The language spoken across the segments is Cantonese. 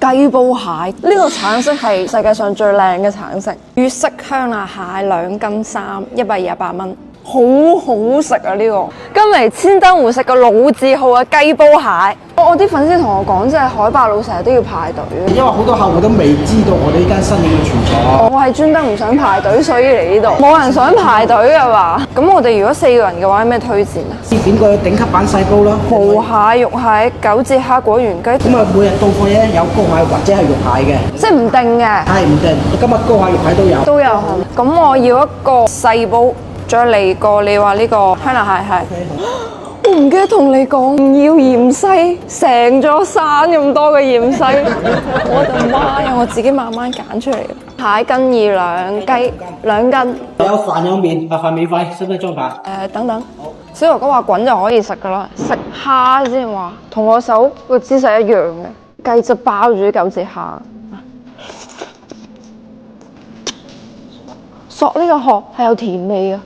雞煲蟹，呢個橙色係世界上最靚嘅橙色。粵式香辣蟹2斤3，128蚊，好好食啊！呢個今嚟千燈湖食個老字號嘅雞煲蟹。我啲粉絲同我講，即係海霸佬成日都要排隊，因為好多客戶都未知道我哋呢間新嘢嘅存在。我係專登唔想排隊，所以嚟呢度。冇人想排隊㗎嘛？咁我哋如果4個人嘅話，有咩推薦啊？點個頂級版細煲啦，蠔蟹、肉蟹、9節蝦果園雞。咁啊，每日到貨咧有膏蟹或者係肉蟹嘅，即係唔定嘅。係唔定。今日膏蟹、肉蟹都有。都有係咪？咁我要一個細煲，再嚟個你話呢個香辣蟹係。我唔記得同你講，唔要芫荽，成座山咁多嘅芫荽，我的媽呀！我自己慢慢揀出嚟。蟹斤2兩，雞2斤。有飯有麵，白飯免費，使唔使裝飯？等等。小哥哥話滾就可以食噶啦，食蝦先話，同我手個姿勢一樣嘅，雞就包住9節蝦。索呢個殼係有甜味嘅。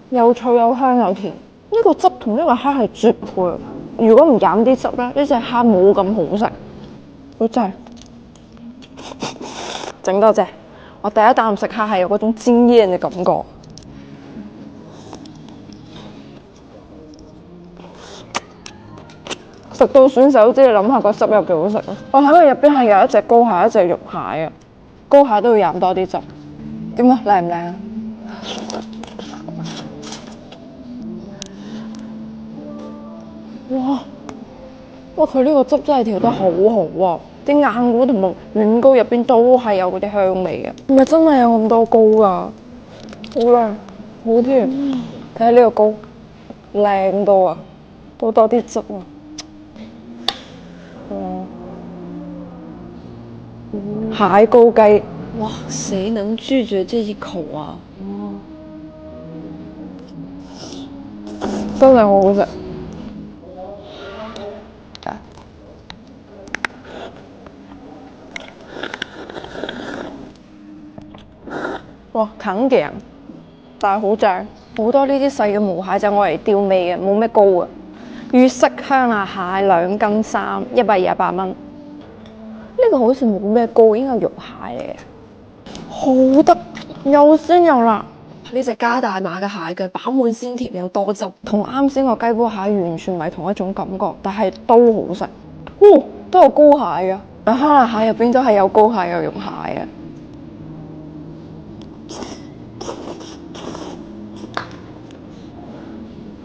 又脆又香又甜，呢個汁同呢個蝦係絕配。如果唔飲啲汁咧，呢隻蝦冇咁好食。好正，整多隻。我第一啖食蝦係有嗰種煎煙嘅感覺。食到選手知，你諗下個汁有幾好食咯。我睇佢入邊係有一隻膏蟹，一隻肉蟹啊。膏蟹都要飲多啲汁。點啊？靚唔靚啊？哇！佢呢個汁真係調得好好啊！啲硬膏同埋軟膏入邊都係有嗰啲香味嘅，唔係真係有咁多膏㗎，好靚，好甜。睇下呢個膏，靚到啊，好多啲汁啊！蟹膏雞，哇！誰能拒絕這一口啊？真係好好食。哇，啃頸，但係好正，好多呢啲細嘅毛蟹就我嚟吊味嘅，冇咩膏啊。粵式香辣蟹2斤3，128蚊。呢個好似冇咩膏，應該係肉蟹嚟嘅，好得又鮮又辣。呢隻加大碼嘅蟹腳飽滿鮮甜又多汁，同啱先個雞煲蟹完全唔係同一種感覺，但係都好食。都有膏蟹嘅，香辣蟹入邊都係有膏蟹有肉蟹嘅。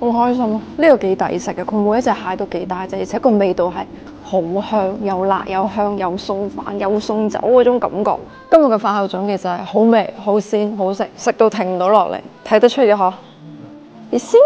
好開心啊！呢個幾抵食嘅，佢每一隻蟹都幾大隻，而且個味道係好香，又辣又香，又送飯又送酒嗰種感覺。今日嘅飯後總結就係好味、好鮮、好食，食到停唔到落嚟，睇得出嘅嗬。你先。